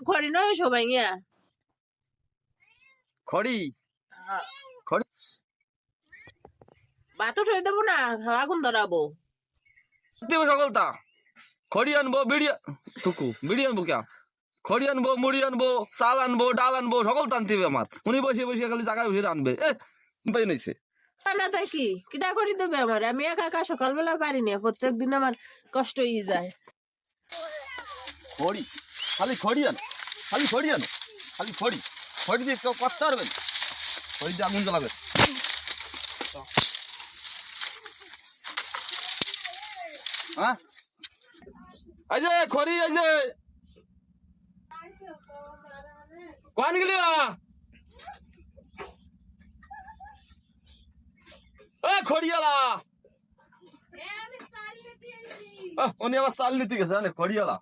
খড়ি নয় সবাই ইয়া খড়ি খড়ি ভাত উঠে দেবো না আগুন ধরাবো দেবো সকলতা খড়ি আনবো বিড়ি আনবো কে খড়ি আনবো মুড়ি আনবো চাল আনবো ডাল আনবো সকল টানতে হবে আমার উনি বসে বসে খালি জায়গায় বসে আনবে পাই নাইছে না তাই কি কিটা করে দেবে আমার আমি একা একা সকালবেলা পারি না প্রত্যেক দিন আমার কষ্ট হয়ে যায় খড়ি খালি খড়ি আনো খালি খড়ি আনো খালি খড়ি খড়ি দিয়ে কেউ কষ্ট পারবেন খড়ি দিয়ে আগুন জ্বালাবেন হ্যাঁ এই যে খড়ি এই যে কোন গেলি খড়িয়ালা উনি আবার চাল নিতে গেছে খড়িয়ালা